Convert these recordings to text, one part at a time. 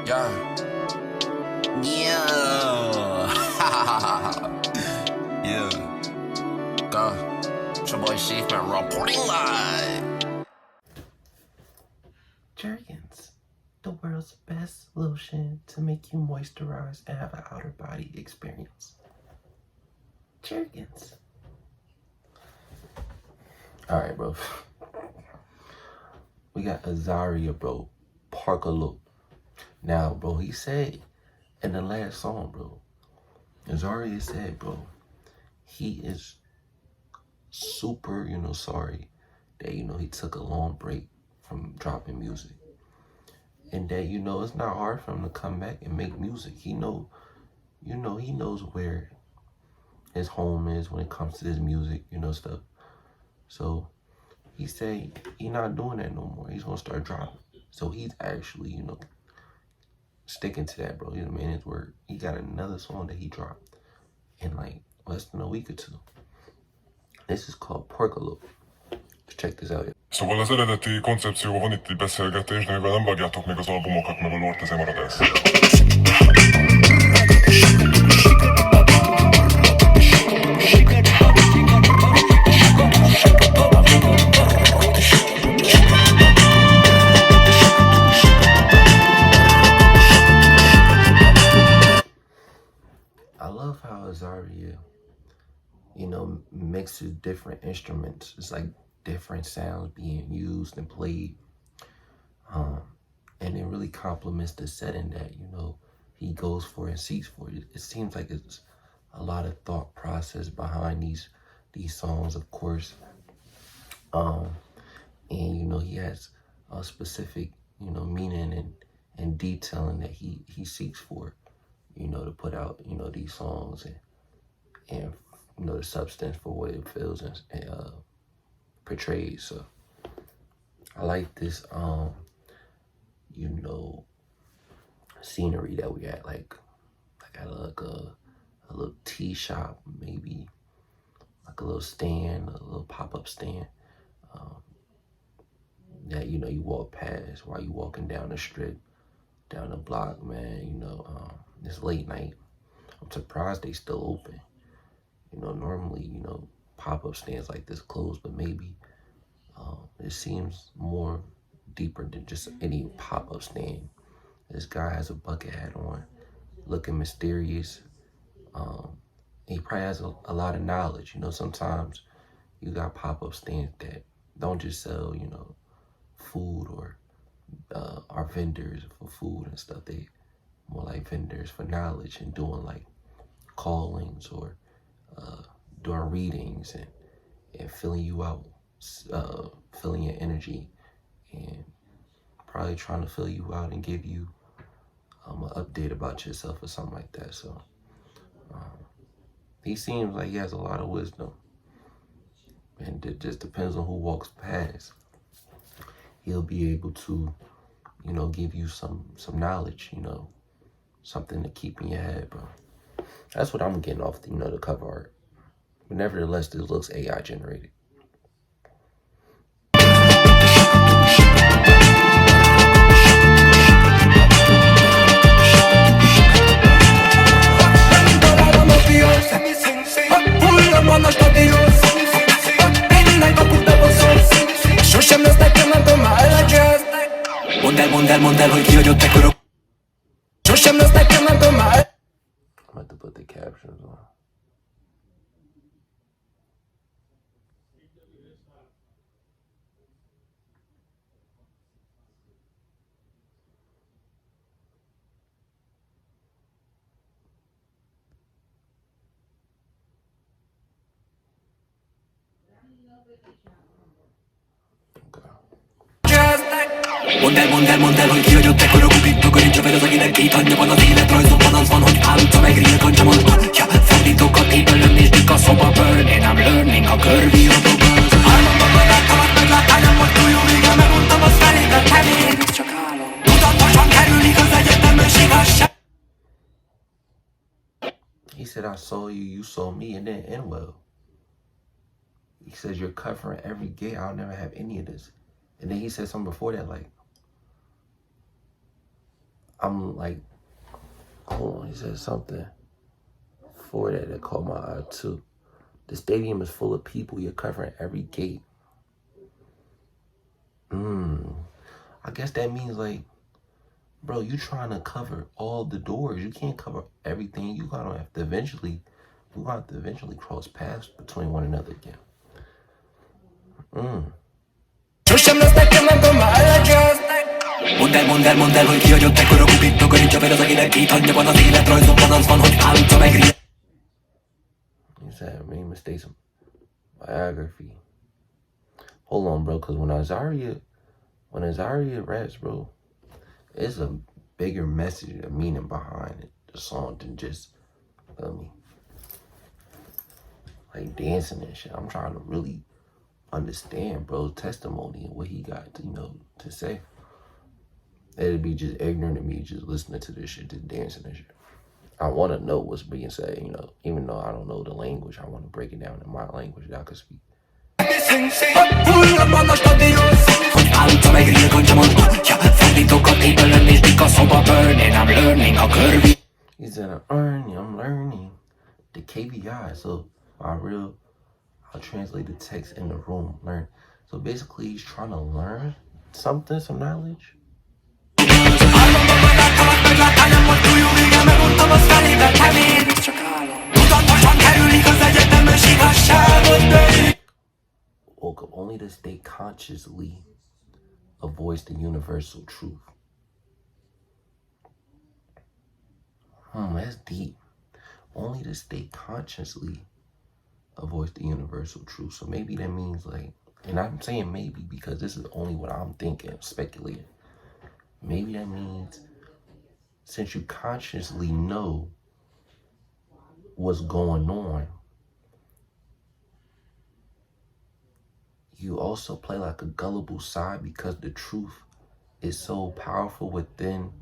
Yeah. Yeah. Yeah. Go. It's your boy Chief, man, reporting live. Jergens, the world's best lotion to make you moisturize and have an outer body experience. Jergens. Alright, bro. We got Azahriah, bro. Parkaloo. Now, bro, he said in the last song, bro, Azahriah said, bro, he is super, sorry that, he took a long break from dropping music. And that, it's not hard for him to come back and make music. He knows where his home is when it comes to this music, stuff. So he said he's not doing that no more. He's gonna start dropping. So he's actually, sticking to that, bro. Man his word. He got another song that he dropped in like less than a week or two. This is called Parkaloo. Let's check this out. Szóval az eredeti koncepció van itt egy beszélgetés, de mivel nem vágjátok még az albumokat, meg a lort, ezért marad ez. I love how Azahriah, mixes different instruments. It's like different sounds being used and played. And it really complements the setting that, he goes for and seeks for. It seems like it's a lot of thought process behind these songs, of course. And, he has a specific, meaning and detailing that he seeks for, to put out, these songs and the substance for what it feels and portrays. So I like this, scenery that we at, like at a little tea shop, maybe like a little stand, a little pop-up stand, that, you walk past while you walking down the strip, down the block, man, it's late night. I'm surprised they still open. Normally, pop-up stands like this close, but maybe it seems more deeper than just any pop-up stand. This guy has a bucket hat on, looking mysterious. He probably has a lot of knowledge. Sometimes you got pop-up stands that don't just sell, food or are vendors for food and stuff. They more like vendors for knowledge and doing like callings or doing readings and filling you out, filling your energy, and probably trying to fill you out and give you an update about yourself or something like that. So he seems like he has a lot of wisdom, and it just depends on who walks past. He'll be able to, give you some knowledge, something to keep in your head, bro. That's what I'm getting off, the cover art. But nevertheless, this looks AI generated. Mondd el, hogy kihagyott ekkora. Sosem lesz nekem, nem tudom már. I'm about to put the captions on. Mondd el, hogy kihagyott ekkora gubit. Bögörítsa fel az egének két anyja az életrajzomban az van, hogy állta meg rilkancsamon. Ja, fordítok a képelem és dik a szoba burning. I'm learning a curvy of the world. Álmomban beláttam, azt megláttál, nem volt túl jó, igen, meguntam az felépett hevén. Csak álom. Tudatosan kerülik az egyetemes igazság. He said, I saw you, you saw me, and then end well. He says, you're covering every gate. I'll never have any of this. And then he said something before that, like, I'm like, hold on, he said something for that caught my eye too. The stadium is full of people. You're covering every gate. I guess that means like, bro, you trying to cover all the doors. You can't cover everything. You gotta have to eventually, we gonna have to eventually cross paths between one another again. Mondd el, hogy kihagyott ekkora kupit. Takarítsa fel az, akinek két anyja van. Az életrajzomban az van, hogy álca megria. He said, I made mistakes in biography. Hold on, bro, because when Azahriah raps, bro, it's a bigger message, a meaning behind it, the song, than just, like dancing and shit. I'm trying to really understand bro's testimony and what he got to, to say. It'd be just ignorant of me just listening to this shit, just dancing and shit. I want to know what's being said, even though I don't know the language. I want to break it down in my language that I could speak. He said, I'm learning the KPI. So I'll translate the text in the room, learn. So basically he's trying to learn something, some knowledge. Woke up only to stay consciously avoids the universal truth. That's deep. Only to stay consciously avoids the universal truth. So maybe that means like, and I'm saying maybe because this is only what I'm thinking, speculating. Maybe that means since you consciously know what's going on, you also play like a gullible side because the truth is so powerful within,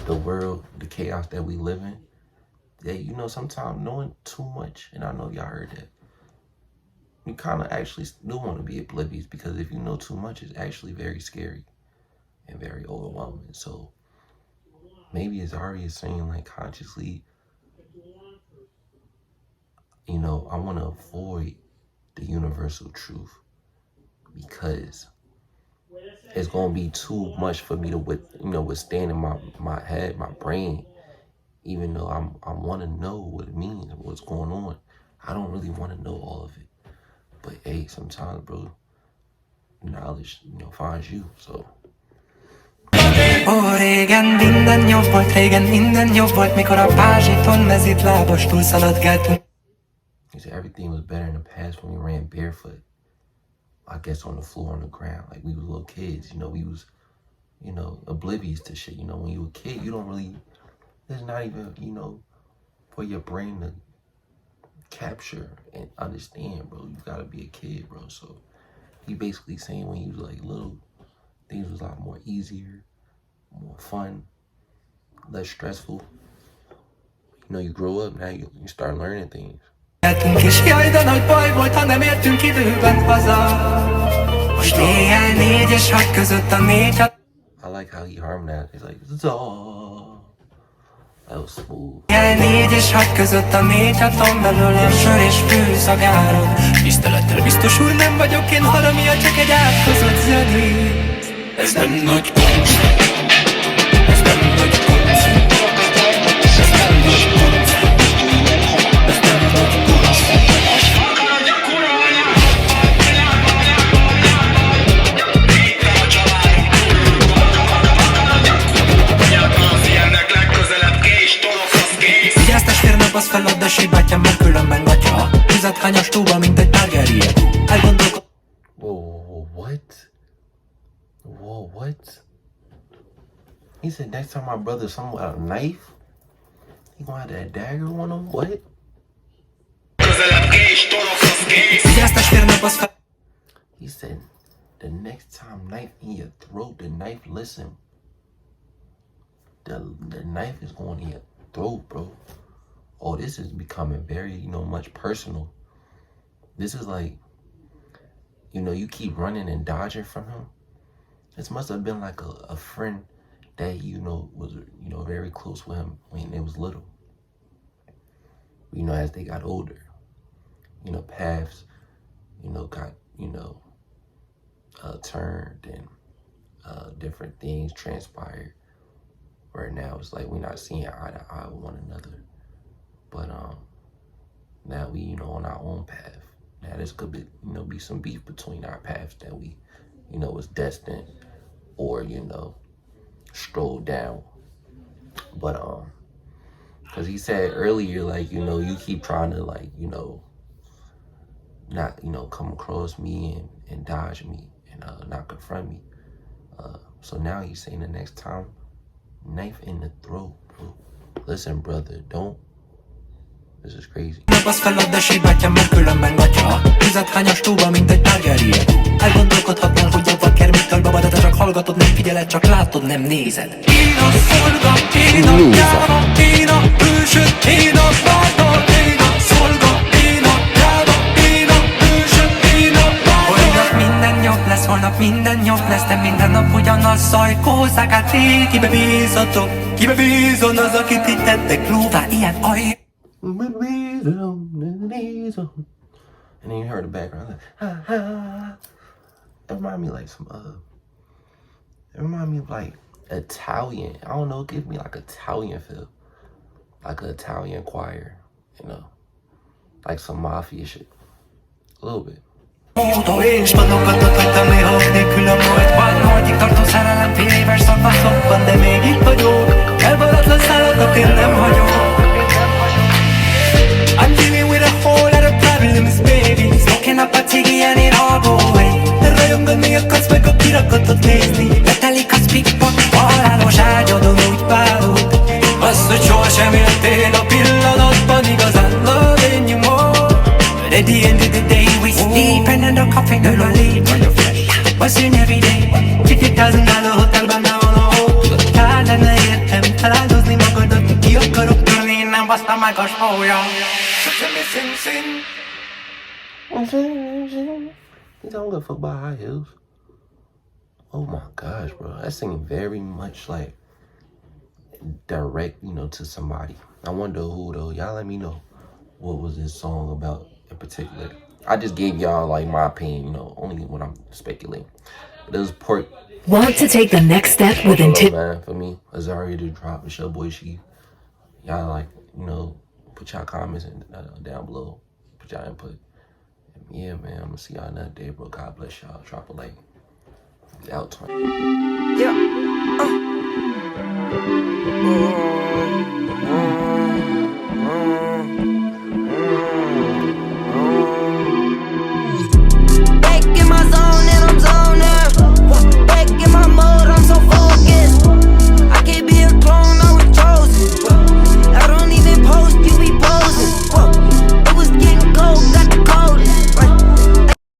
the world, the chaos that we live in. That, sometimes knowing too much, and I know y'all heard that, you kind of actually do want to be oblivious because if you know too much, it's actually very scary and very overwhelming. So maybe Azahriah is saying like consciously, I want to avoid the universal truth because it's going to be too much for me to, withstand in my head, my brain, even though I want to know what it means and what's going on. I don't really want to know all of it. But hey, sometimes, bro, knowledge, finds you, so. Régen minden jobb volt, régen minden jobb volt, mikor a pázsiton mezit lábas túlszaladgáltunk. He said everything was better in the past when we ran barefoot. I guess on the floor, on the ground, like we was little kids, we was, oblivious to shit. When you a kid, you don't really, there's not even, for your brain to capture and understand, bro. You gotta be a kid, bro. So he basically saying when you was like little, things was a lot more easier, more fun, less stressful. You grow up, now you start learning things. És jaj, de nagy baj volt, ha nem értünk időben haza. Most éjjel 4 és 6 között a 4. I like how he harmonized. He's like, Zah. That was smooth. Éjjel 4 és 6 között a 4-6-on belül a sör és fűszagárod. Tisztelettel biztos úr, nem vagyok én halamia, csak egy átkozott zenész. Ez nem nagy kunst. Ez nem nagy kunst. Ez nem nagy kunst. Ez nem nagy kunst. Az felad, de síbátja, mert különben gatya. Tüzet hányas túlba, mint egy párgerje. Elgondolkodom. Whoa, what? Whoa, what? He said next time my brother someone a knife, he gonna have that dagger on him? What? He said the next time knife in your throat, the knife, listen. The knife is going in your throat, bro. Oh, this is becoming very, much personal. This is like, you keep running and dodging from him. This must have been like a friend that, was, very close with him when they was little. As they got older, paths, got, turned and different things transpired. Right now, it's like we're not seeing eye to eye with one another. But now we, on our own path. Now this could be, be some beef between our paths that we, was destined or, strolled down. But because he said earlier, like, you keep trying to, like, not, come across me and dodge me and not confront me. So now he's saying the next time, knife in the throat, bro. Listen, brother, don't. This is crazy. Napasz felad, de síbátja, mert különben gatya. Fizethányas túlba, mint egy Margaria. Elgondolkodhatnál, hogy a vaker mitől babad, de te csak hallgatod, nem figyeled, csak látod, nem nézed. Én a szolga, én a gyáva, én a hősöd, én a bátor, én a szolga, én a gyáva, én a hősöd, én a bátor. Holnap minden jobb lesz, holnap minden jobb lesz, de minden nap ugyanaz szajkózzák át rég. Kibe bízatok, kibe bízon az, akit itt tettek lóvá, ilyen aj. And then you heard the background, like, ha ha. It remind me like it remind me of like Italian. I don't know, it gives me like Italian feel. Like an Italian choir, like some mafia shit. A little bit. És mondogatott, hogy te néha nélkül a múltban. Egyik tartó szerelem fél éves szakaszokban, de még itt vagyok. Elvaratlan szállodok, én nem hagyok. I'm dealing with a whole lot of problems, baby. Smoking up a ciggy and it all go away. Rajongani akarsz, meg a kirakatot nézni. Betelik a speakpot, halálós ágyadon úgy párod. Azt, hogy sohasem éltél a pillanatban, igazán loving you more. But at the end of the day, we sleep and under coffee, girl, I leave on your flesh. Buzzing every day, $50,000 hotelben nem van a hó. Kár lenne értem, találdozni magadat, ki akarok törni, nem baszta meg a sója. You don't give a fuck about high heels. Oh my gosh, bro. That seemed very much like direct, to somebody. I wonder who though. Y'all let me know what was this song about in particular. I just gave y'all like my opinion, only when I'm speculating. But it was Want to take the next step with intent? Man, for me, Azahriah to drop with your boy Chief. Y'all like, put y'all comments down below. Put y'all input. And yeah, man, I'm gonna see y'all another day, bro. God bless y'all. Drop a like. Out 20. Yeah.